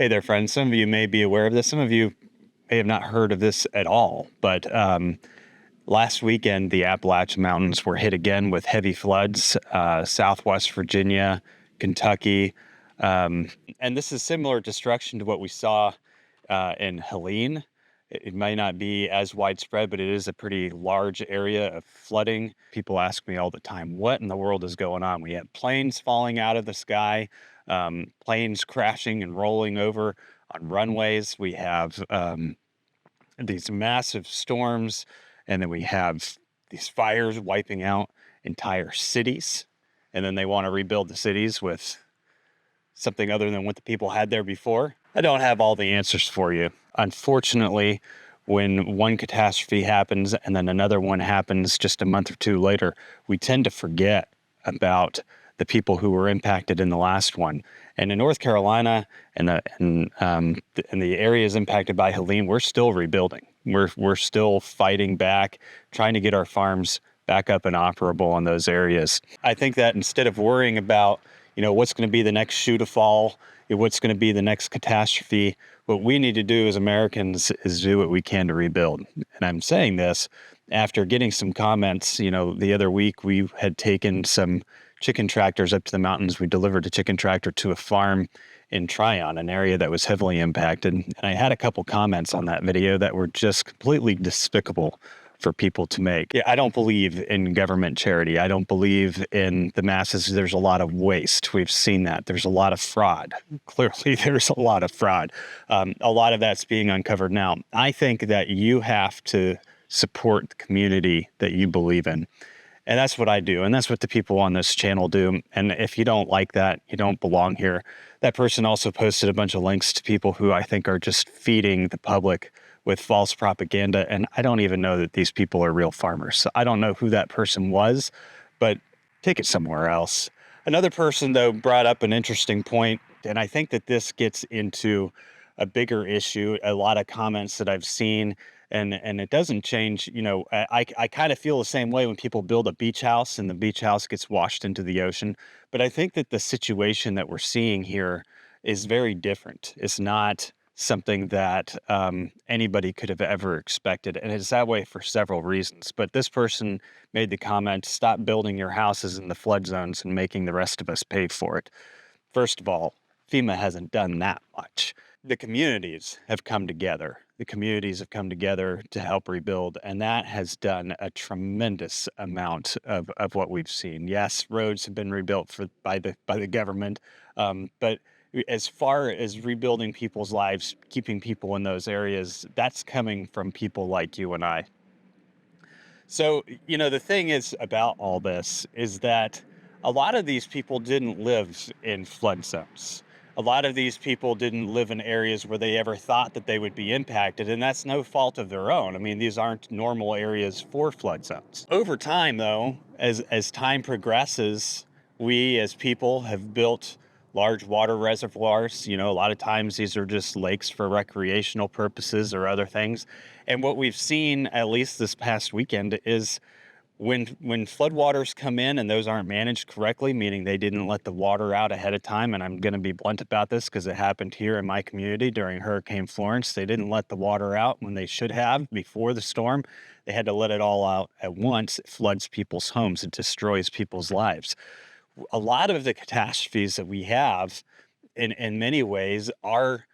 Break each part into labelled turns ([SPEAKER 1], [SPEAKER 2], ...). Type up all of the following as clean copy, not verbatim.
[SPEAKER 1] Hey there, friends. Some of you may be aware of this. Some of you may have not heard of this at all. But last weekend, the Appalachian Mountains were hit again with heavy floods, Southwest Virginia, Kentucky. Um, and this is similar destruction to what we saw in Helene. It may not be as widespread, but it is a pretty large area of flooding. People ask me all the time, what in the world is going on? We have planes falling out of the sky, planes crashing and rolling over on runways. We have these massive storms, and then we have these fires wiping out entire cities. And then they want to rebuild the cities with something other than what the people had there before. I don't have all the answers for you. Unfortunately, when one catastrophe happens and then another one happens just a month or two later, we tend to forget about the people who were impacted in the last one. And in North Carolina and the areas impacted by Helene, we're still rebuilding. We're still fighting back, trying to get our farms back up and operable in those areas. I think that instead of worrying about, what's going to be the next shoe to fall, what's going to be the next catastrophe, what we need to do as Americans is do what we can to rebuild. And I'm saying this after getting some comments. The other week we had taken some chicken tractors up to the mountains. We delivered a chicken tractor to a farm in Tryon, an area that was heavily impacted. And I had a couple comments on that video that were just completely despicable for people to make. Yeah, I don't believe in government charity. I don't believe in the masses. There's a lot of waste. We've seen that. There's a lot of fraud. Clearly, there's a lot of fraud. A lot of that's being uncovered now. I think that you have to support the community that you believe in. And that's what I do. And that's what the people on this channel do. And if you don't like that, you don't belong here. That person also posted a bunch of links to people who I think are just feeding the public with false propaganda. And I don't even know that these people are real farmers. So I don't know who that person was, but take it somewhere else. Another person, though, brought up an interesting point, and I think that this gets into a bigger issue. A lot of comments that I've seen, and it doesn't change. I kind of feel the same way when people build a beach house and the beach house gets washed into the ocean. But I think that the situation that we're seeing here is very different. It's not something that anybody could have ever expected. And it's that way for several reasons. But this person made the comment, stop building your houses in the flood zones and making the rest of us pay for it. First of all, FEMA hasn't done that much. The communities have come together. The communities have come together to help rebuild, and that has done a tremendous amount of what we've seen. Yes, roads have been rebuilt by the government, but as far as rebuilding people's lives, keeping people in those areas, that's coming from people like you and I. So, the thing is about all this is that a lot of these people didn't live in flood zones. A lot of these people didn't live in areas where they ever thought that they would be impacted, and that's no fault of their own. I mean, these aren't normal areas for flood zones. Over time, though, as time progresses, we as people have built large water reservoirs. A lot of times these are just lakes for recreational purposes or other things. And what we've seen, at least this past weekend, is when floodwaters come in and those aren't managed correctly, meaning they didn't let the water out ahead of time, and I'm going to be blunt about this because it happened here in my community during Hurricane Florence. They didn't let the water out when they should have before the storm. They had to let it all out at once. It floods people's homes. It destroys people's lives. A lot of the catastrophes that we have in many ways are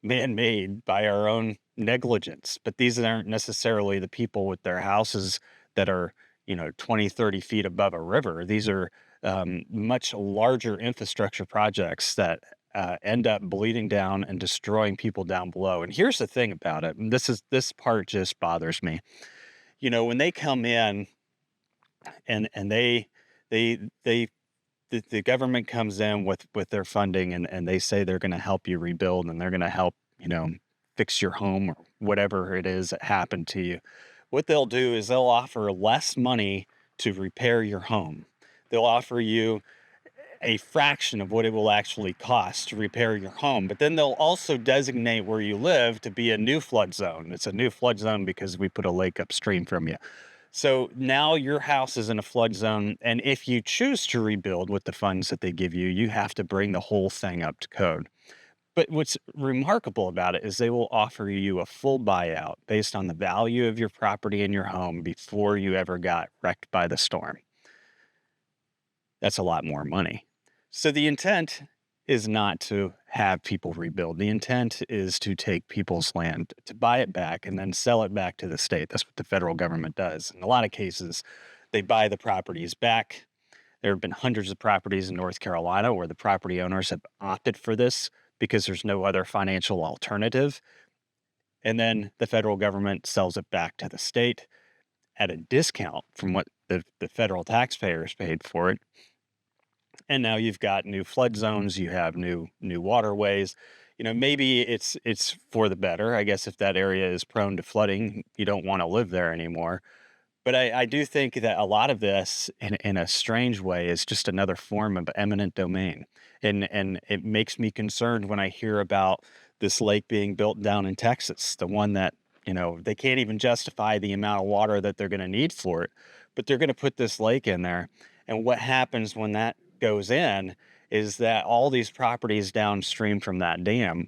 [SPEAKER 1] man-made by our own negligence, but these aren't necessarily the people with their houses that are 20, 30 feet above a river. These are much larger infrastructure projects that end up bleeding down and destroying people down below. And here's the thing about it, and this part just bothers me. When they come in and the government comes in with their funding, and they say they're going to help you rebuild, and they're going to help, fix your home or whatever it is that happened to you. What they'll do is they'll offer less money to repair your home. They'll offer you a fraction of what it will actually cost to repair your home. But then they'll also designate where you live to be a new flood zone. It's a new flood zone because we put a lake upstream from you. So now your house is in a flood zone, and if you choose to rebuild with the funds that they give you, you have to bring the whole thing up to code. But what's remarkable about it is they will offer you a full buyout based on the value of your property and your home before you ever got wrecked by the storm. That's a lot more money. So the intent is not to have people rebuild. The intent is to take people's land, to buy it back, and then sell it back to the state. That's what the federal government does. In a lot of cases, they buy the properties back. There have been hundreds of properties in North Carolina where the property owners have opted for this because there's no other financial alternative. And then the federal government sells it back to the state at a discount from what the federal taxpayers paid for it. And now you've got new flood zones, you have new waterways. Maybe it's for the better. I guess if that area is prone to flooding, you don't want to live there anymore. But I do think that a lot of this, in a strange way, is just another form of eminent domain. And it makes me concerned when I hear about this lake being built down in Texas, the one that, they can't even justify the amount of water that they're going to need for it, but they're going to put this lake in there. And what happens when that goes in is that all these properties downstream from that dam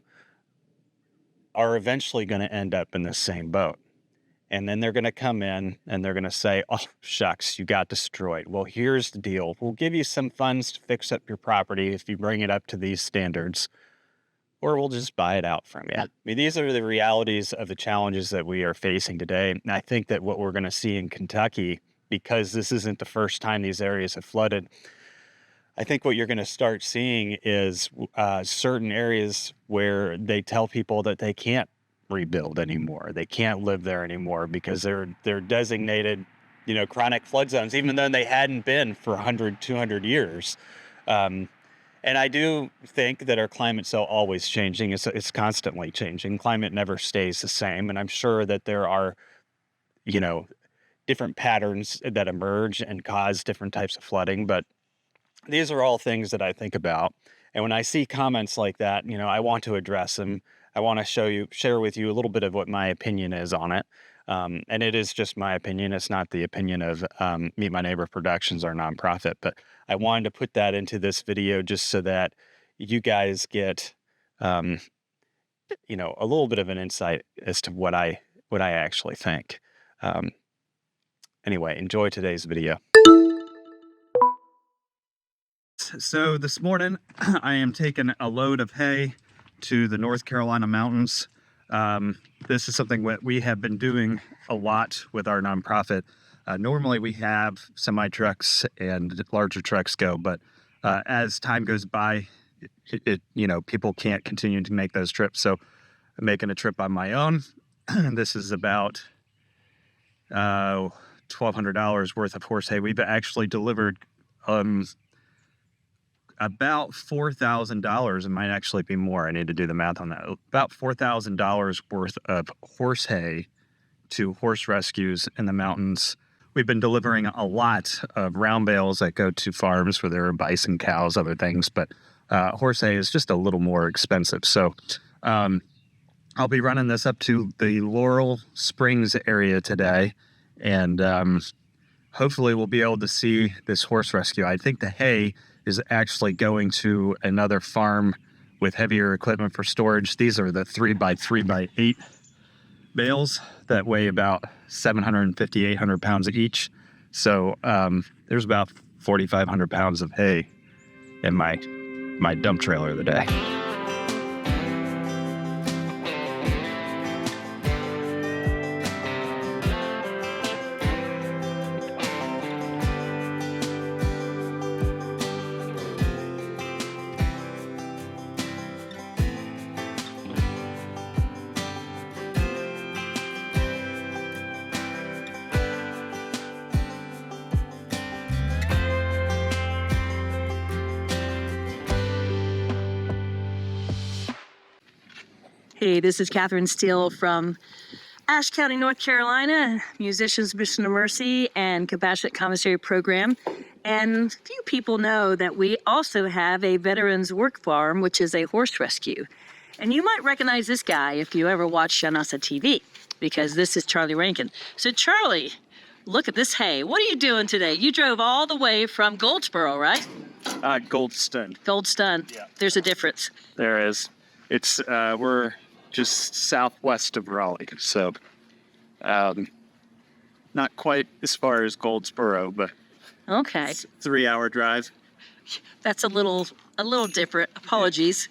[SPEAKER 1] are eventually going to end up in the same boat. And then they're going to come in and they're going to say, oh, shucks, you got destroyed. Well, here's the deal. We'll give you some funds to fix up your property if you bring it up to these standards, or we'll just buy it out from you. I mean, these are the realities of the challenges that we are facing today. And I think that what we're going to see in Kentucky, because this isn't the first time these areas have flooded, I think what you're going to start seeing is certain areas where they tell people that they can't rebuild anymore. They can't live there anymore because they're designated, chronic flood zones, even though they hadn't been for 100, 200 years. And I do think that our climate's always changing. It's constantly changing. Climate never stays the same. And I'm sure that there are, different patterns that emerge and cause different types of flooding. But these are all things that I think about. And when I see comments like that, I want to address them. I want to share with you a little bit of what my opinion is on it. And it is just my opinion. It's not the opinion of Meet My Neighbor Productions, our nonprofit. But I wanted to put that into this video just so that you guys get, a little bit of an insight as to what I actually think. Anyway, enjoy today's video. So this morning, I am taking a load of hay to the North Carolina mountains. This is something that we have been doing a lot with our nonprofit. Normally we have semi trucks and larger trucks go, but as time goes by, people can't continue to make those trips. So I'm making a trip on my own. This is about $1,200 worth of horse hay. We've actually delivered about $4,000. It might actually be more. I need to do the math on that. About $4,000 worth of horse hay to horse rescues in the mountains. We've been delivering a lot of round bales that go to farms where there are bison, cows, other things, but horse hay is just a little more expensive. So I'll be running this up to the Laurel Springs area today, and hopefully we'll be able to see this horse rescue. I think the hay is actually going to another farm with heavier equipment for storage. These are the 3x3x8 bales that weigh about 750, 800 pounds each. So there's about 4,500 pounds of hay in my dump trailer today.
[SPEAKER 2] Hey, this is Catherine Steele from Ashe County, North Carolina, Musicians Mission of Mercy and Compassionate Commissary Program. And few people know that we also have a veterans work farm, which is a horse rescue. And you might recognize this guy if you ever watch Shanasa TV, because this is Charlie Rankin. So Charlie, look at this hay. What are you doing today? You drove all the way from Goldsboro, right?
[SPEAKER 1] Goldston.
[SPEAKER 2] Goldston.
[SPEAKER 1] Yeah.
[SPEAKER 2] There's a difference.
[SPEAKER 1] There is. It's we're just southwest of Raleigh, so not quite as far as Goldsboro, but
[SPEAKER 2] Okay.
[SPEAKER 1] it's a 3-hour drive.
[SPEAKER 2] That's a little different. Apologies.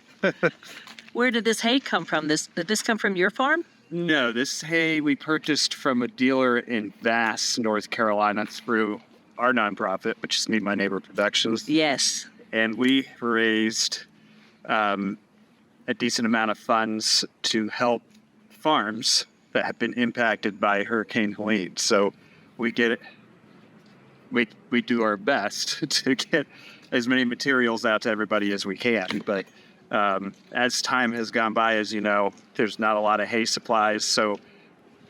[SPEAKER 2] Where did this hay come from? Did this come from your farm?
[SPEAKER 1] No, this hay we purchased from a dealer in Bass, North Carolina, through our nonprofit, which is Meet My Neighbor Productions.
[SPEAKER 2] Yes.
[SPEAKER 1] And we raised a decent amount of funds to help farms that have been impacted by Hurricane Helene. So we get it. We do our best to get as many materials out to everybody as we can. But as time has gone by, as you know, there's not a lot of hay supplies. So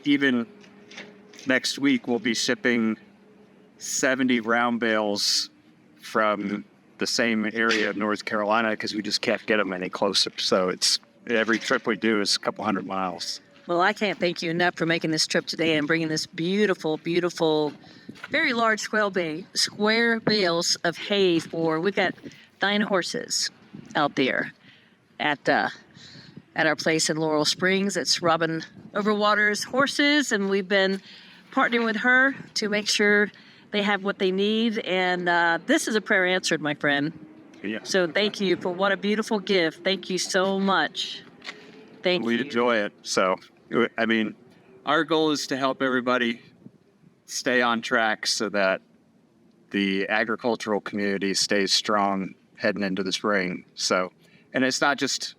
[SPEAKER 1] even next week, we'll be shipping 70 round bales from the same area of North Carolina because we just can't get them any closer. So it's every trip we do is a couple hundred miles.
[SPEAKER 2] Well, I can't thank you enough for making this trip today and bringing this beautiful, beautiful, very large square bales of hay for. We've got 9 horses out there at our place in Laurel Springs. It's Robin Overwater's horses, and we've been partnering with her to make sure they have what they need. And this is a prayer answered, my friend.
[SPEAKER 1] Yeah.
[SPEAKER 2] So thank you for what a beautiful gift. Thank you so much. Thank you.
[SPEAKER 1] We enjoy it. So, I mean, our goal is to help everybody stay on track so that the agricultural community stays strong heading into the spring. So, and it's not just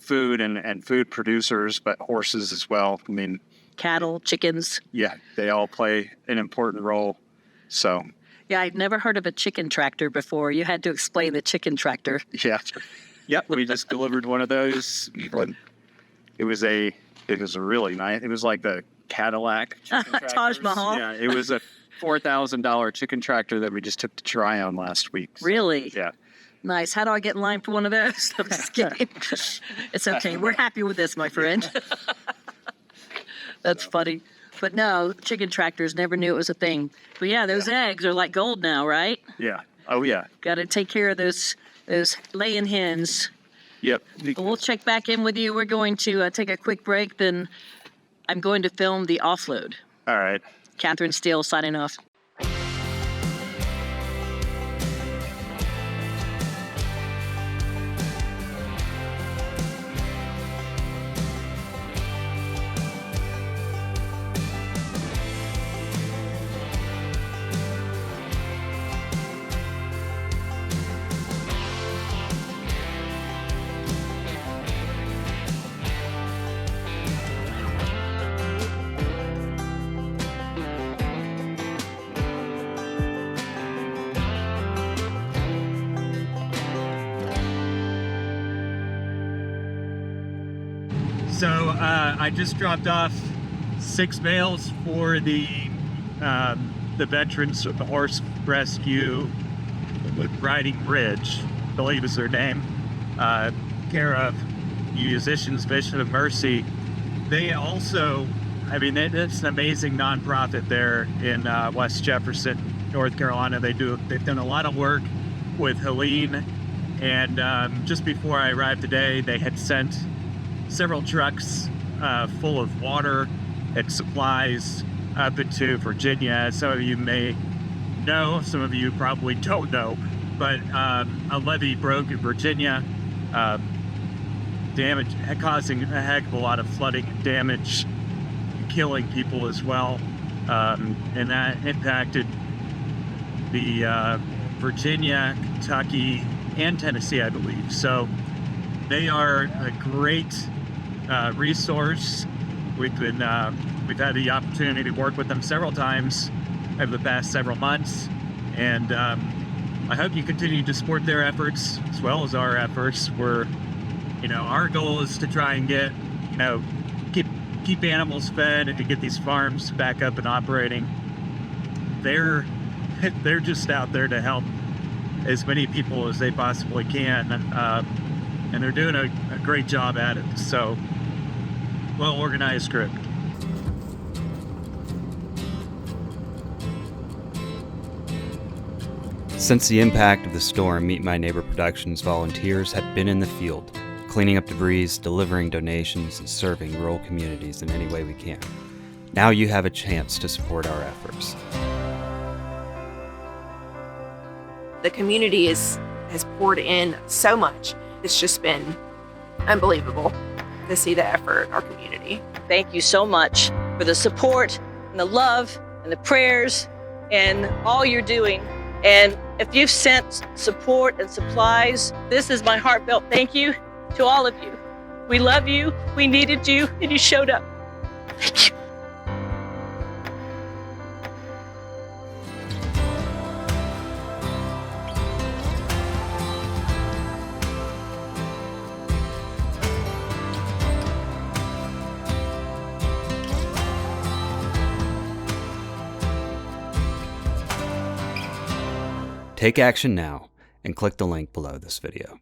[SPEAKER 1] food and food producers, but horses as well. I mean,
[SPEAKER 2] Cattle, chickens.
[SPEAKER 1] yeah, they all play an important role. So,
[SPEAKER 2] Yeah, I'd never heard of a chicken tractor before. You had to explain the chicken tractor.
[SPEAKER 1] yeah. Yep, we just delivered one of those. It was a really nice, it was like the Cadillac chicken
[SPEAKER 2] Taj
[SPEAKER 1] tractors.
[SPEAKER 2] Mahal.
[SPEAKER 1] Yeah, it was a $4,000 chicken tractor that we just took to try on last week.
[SPEAKER 2] Really?
[SPEAKER 1] Yeah.
[SPEAKER 2] Nice. How do I get in line for one of those? I'm just kidding. It's okay. We're happy with this, my friend. That's funny. But no, chicken tractors, never knew it was a thing. But yeah, those eggs are like gold now, right?
[SPEAKER 1] Yeah. Oh, yeah.
[SPEAKER 2] Got to take care of those laying hens.
[SPEAKER 1] Yep.
[SPEAKER 2] But we'll check back in with you. We're going to take a quick break. Then I'm going to film the offload.
[SPEAKER 1] All right.
[SPEAKER 2] Catherine Steele signing off.
[SPEAKER 1] So I just dropped off 6 bales for the veterans of the horse rescue riding bridge, I believe is their name, care of Musicians Mission of Mercy. They also, I mean, it's an amazing nonprofit there in West Jefferson, North Carolina. They've done a lot of work with Helene, and just before I arrived today, they had sent several trucks full of water and supplies up into Virginia. Some of you may know, some of you probably don't know, but a levee broke in Virginia, causing a heck of a lot of flooding and damage, killing people as well, and that impacted the Virginia, Kentucky, and Tennessee, I believe. So they are a great resource. We've had the opportunity to work with them several times over the past several months, and I hope you continue to support their efforts as well as our efforts. Our goal is to try and get, keep animals fed and to get these farms back up and operating. They're just out there to help as many people as they possibly can, and they're doing a great job at it. So, well-organized group.
[SPEAKER 3] Since the impact of the storm, Meet My Neighbor Productions volunteers have been in the field,
[SPEAKER 1] cleaning up debris, delivering donations, and serving rural communities in any way we can. Now you have a chance to support our efforts.
[SPEAKER 3] The community has poured in so much. It's just been unbelievable to see the effort in our community.
[SPEAKER 2] Thank you so much for the support and the love and the prayers and all you're doing. And if you've sent support and supplies, this is my heartfelt thank you to all of you. We love you, we needed you, and you showed up. Thank you.
[SPEAKER 1] Take action now and click the link below this video.